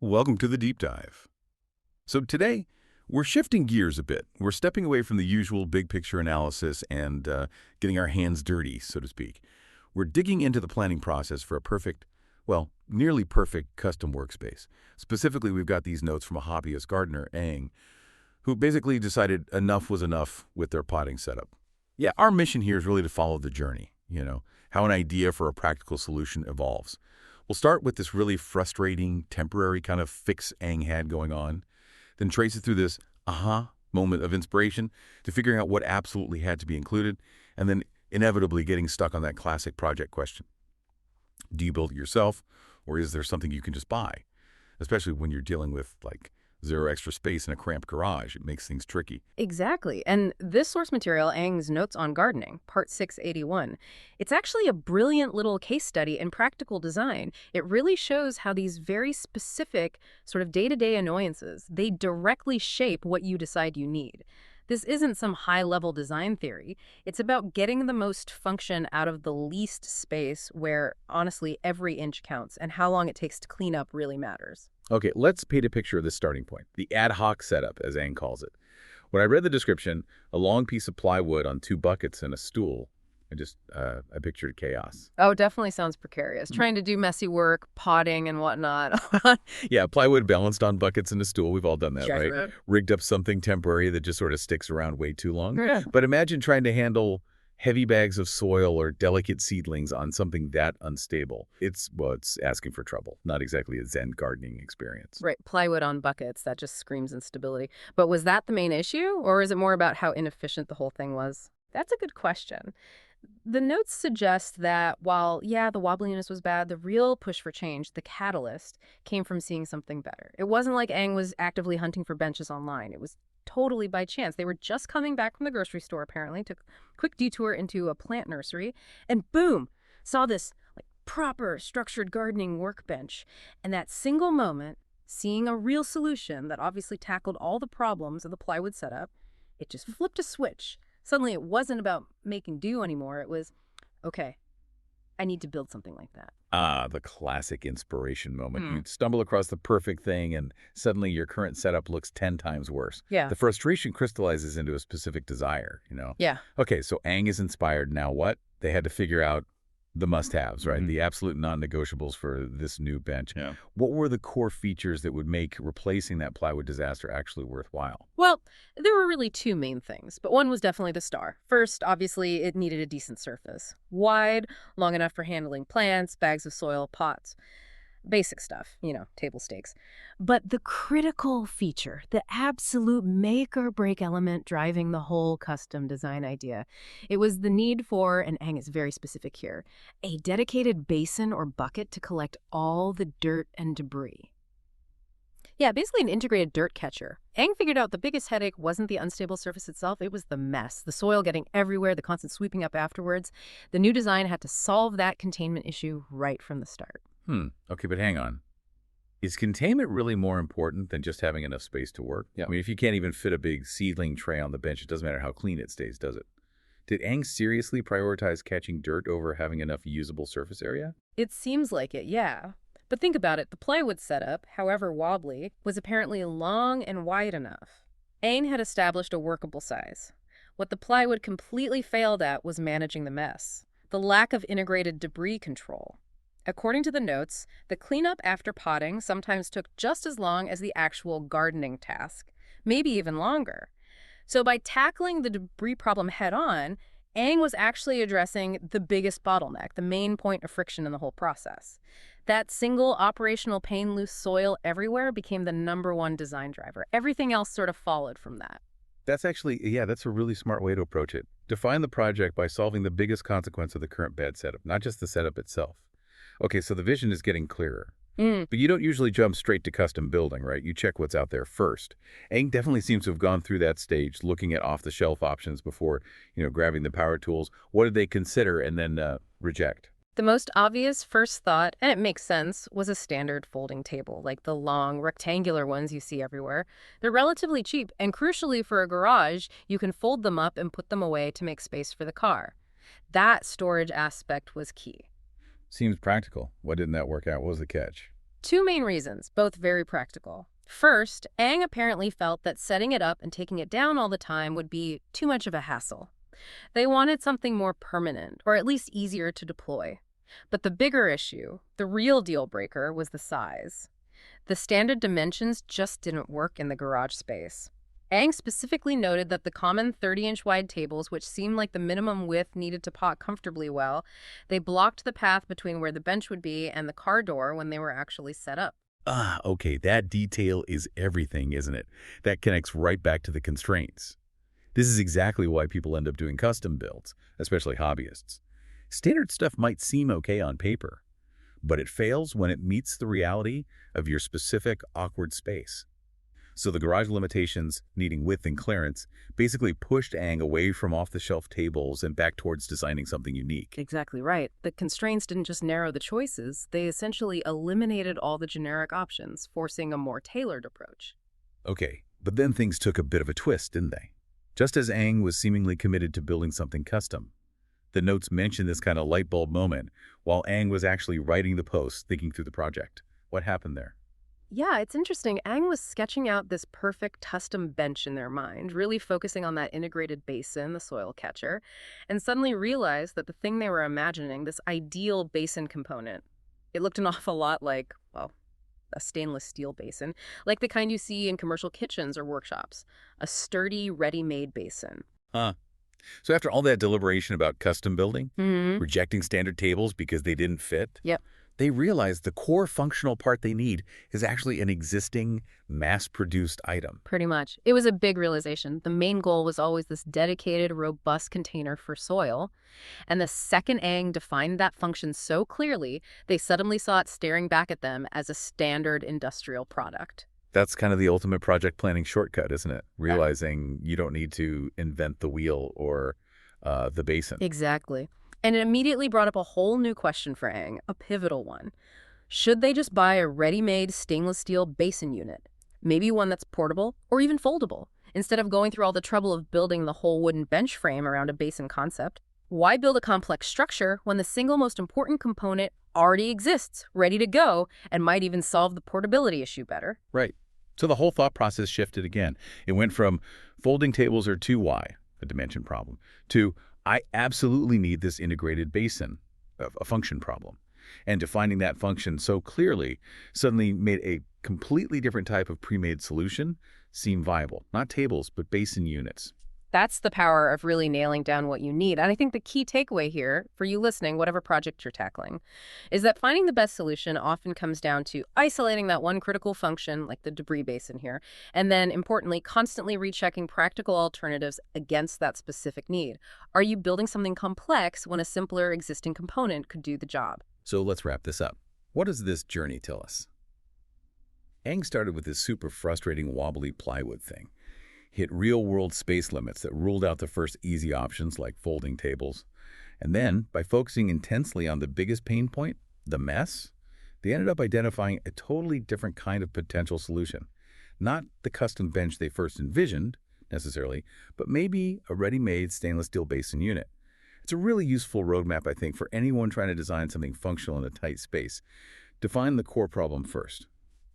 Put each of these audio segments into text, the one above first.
Welcome to the deep dive. So today, we're shifting gears a bit. We're stepping away from the usual big picture analysis and getting our hands dirty, so to speak. We're digging into the planning process for a perfect, well, nearly perfect custom workspace. Specifically, we've got these notes from a hobbyist gardener, Ang, who basically decided enough was enough with their potting setup. Yeah, our mission here is really to follow the journey, how an idea for a practical solution evolves. We'll start with this really frustrating, temporary kind of fix Ang had going on, then trace it through this aha moment of inspiration to figuring out what absolutely had to be included, and then inevitably getting stuck on that classic project question. Do you build it yourself, or is there something you can just buy? Especially when you're dealing with, like, zero extra space in a cramped garage. It makes things tricky. Exactly. And this source material, Ang's Notes on Gardening, Part 681, it's actually a brilliant little case study in practical design. It really shows how these very specific sort of day-to-day annoyances, they directly shape what you decide you need. This isn't some high-level design theory. It's about getting the most function out of the least space where, honestly, every inch counts, and how long it takes to clean up really matters. Okay, let's paint a picture of this starting point, the ad hoc setup, as Ang calls it. When I read the description, a long piece of plywood on two buckets and a stool, I pictured chaos. Oh, definitely sounds precarious. Trying to do messy work, potting and whatnot. Yeah, plywood balanced on buckets and a stool. We've all done that, Yes, right? right. Rigged up something temporary that just sort of sticks around way too long. Yeah. But imagine trying to handle heavy bags of soil or delicate seedlings on something that unstable. It's asking for trouble, not exactly a Zen gardening experience. Right, plywood on buckets, that just screams instability. But was that the main issue, or is it more about how inefficient the whole thing was? That's a good question. The notes suggest that while, yeah, the wobbliness was bad, the real push for change, the catalyst, came from seeing something better. It wasn't like Ang was actively hunting for benches online. It was totally by chance. They were just coming back from the grocery store, apparently, took a quick detour into a plant nursery, and boom, saw this proper structured gardening workbench. And that single moment, seeing a real solution that obviously tackled all the problems of the plywood setup, it just flipped a switch. Suddenly, it wasn't about making do anymore. It was, okay, I need to build something like that. Ah, the classic inspiration moment. Hmm. You stumble across the perfect thing, and suddenly your current setup looks 10 times worse. Yeah. The frustration crystallizes into a specific desire. Yeah. Okay, so Ang is inspired. Now what? They had to figure out the must-haves, right? The absolute non-negotiables for this new bench. Yeah. What were the core features that would make replacing that plywood disaster actually worthwhile? Well, there were really two main things, but one was definitely the star. First, obviously, it needed a decent surface. Wide, long enough for handling plants, bags of soil, pots. Basic stuff, table stakes. But the critical feature, the absolute make or break element driving the whole custom design idea, it was the need for, and Ang is very specific here, a dedicated basin or bucket to collect all the dirt and debris. Yeah, basically an integrated dirt catcher. Ang figured out the biggest headache wasn't the unstable surface itself, it was the mess, the soil getting everywhere, the constant sweeping up afterwards. The new design had to solve that containment issue right from the start. Okay, but hang on. Is containment really more important than just having enough space to work? Yeah. I mean, if you can't even fit a big seedling tray on the bench, it doesn't matter how clean it stays, does it? Did Ang seriously prioritize catching dirt over having enough usable surface area? It seems like it, yeah. But think about it, the plywood setup, however wobbly, was apparently long and wide enough. Ang had established a workable size. What the plywood completely failed at was managing the mess, the lack of integrated debris control. According to the notes, the cleanup after potting sometimes took just as long as the actual gardening task, maybe even longer. So by tackling the debris problem head-on, Ang was actually addressing the biggest bottleneck, the main point of friction in the whole process. That single operational pane loose soil everywhere became the #1 design driver. Everything else sort of followed from that. That's a really smart way to approach it. Define the project by solving the biggest consequence of the current bad setup, not just the setup itself. Okay, so the vision is getting clearer. But you don't usually jump straight to custom building, right? You check what's out there first. Ang definitely seems to have gone through that stage, looking at off-the-shelf options before, grabbing the power tools. What did they consider and then reject? The most obvious first thought, and it makes sense, was a standard folding table, like the long, rectangular ones you see everywhere. They're relatively cheap, and crucially for a garage, you can fold them up and put them away to make space for the car. That storage aspect was key. Seems practical. Why didn't that work out? What was the catch? Two main reasons, both very practical. First, Aang apparently felt that setting it up and taking it down all the time would be too much of a hassle. They wanted something more permanent, or at least easier to deploy. But the bigger issue, the real deal breaker, was the size. The standard dimensions just didn't work in the garage space. Aang specifically noted that the common 30-inch wide tables, which seemed like the minimum width needed to pot comfortably well, they blocked the path between where the bench would be and the car door when they were actually set up. Ah, okay, that detail is everything, isn't it? That connects right back to the constraints. This is exactly why people end up doing custom builds, especially hobbyists. Standard stuff might seem okay on paper, but it fails when it meets the reality of your specific awkward space. So the garage limitations, needing width and clearance, basically pushed Aang away from off-the-shelf tables and back towards designing something unique. Exactly right. The constraints didn't just narrow the choices, they essentially eliminated all the generic options, forcing a more tailored approach. Okay, but then things took a bit of a twist, didn't they? Just as Aang was seemingly committed to building something custom. The notes mention this kind of light bulb moment while Aang was actually writing the post, thinking through the project. What happened there? Yeah, it's interesting. Aang was sketching out this perfect custom bench in their mind, really focusing on that integrated basin, the soil catcher, and suddenly realized that the thing they were imagining, this ideal basin component, it looked an awful lot like, well, a stainless steel basin, like the kind you see in commercial kitchens or workshops. A sturdy, ready-made basin. Huh. So after all that deliberation about custom building, Hmm. rejecting standard tables because they didn't fit, Yep. they realized the core functional part they need is actually an existing, mass-produced item. Pretty much. It was a big realization. The main goal was always this dedicated, robust container for soil. And the second Aang defined that function so clearly, they suddenly saw it staring back at them as a standard industrial product. That's kind of the ultimate project planning shortcut, isn't it? Realizing you don't need to invent the wheel or the basin. Exactly. And it immediately brought up a whole new question for Aang, a pivotal one. Should they just buy a ready-made stainless steel basin unit? Maybe one that's portable or even foldable, instead of going through all the trouble of building the whole wooden bench frame around a basin concept. Why build a complex structure when the single most important component already exists, ready to go, and might even solve the portability issue better? Right. So the whole thought process shifted again. It went from folding tables are too wide, a dimension problem, to I absolutely need this integrated basin, a function problem. And defining that function so clearly suddenly made a completely different type of pre-made solution seem viable. Not tables, but basin units. That's the power of really nailing down what you need. And I think the key takeaway here, for you listening, whatever project you're tackling, is that finding the best solution often comes down to isolating that one critical function, like the debris basin here, and then, importantly, constantly rechecking practical alternatives against that specific need. Are you building something complex when a simpler existing component could do the job? So let's wrap this up. What does this journey tell us? Aang started with this super frustrating wobbly plywood thing. Hit real-world space limits that ruled out the first easy options like folding tables. And then, by focusing intensely on the biggest pain point, the mess, they ended up identifying a totally different kind of potential solution. Not the custom bench they first envisioned, necessarily, but maybe a ready-made stainless steel basin unit. It's a really useful roadmap, I think, for anyone trying to design something functional in a tight space. Define the core problem first.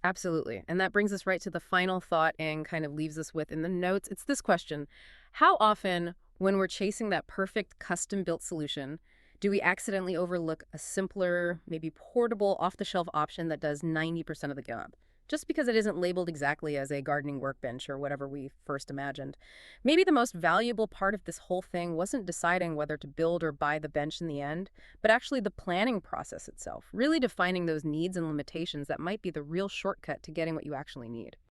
Absolutely. And that brings us right to the final thought and kind of leaves us with in the notes. It's this question. How often, when we're chasing that perfect custom-built solution, do we accidentally overlook a simpler, maybe portable, off-the-shelf option that does 90% of the job? Just because it isn't labeled exactly as a gardening workbench or whatever we first imagined. Maybe the most valuable part of this whole thing wasn't deciding whether to build or buy the bench in the end, but actually the planning process itself, really defining those needs and limitations that might be the real shortcut to getting what you actually need.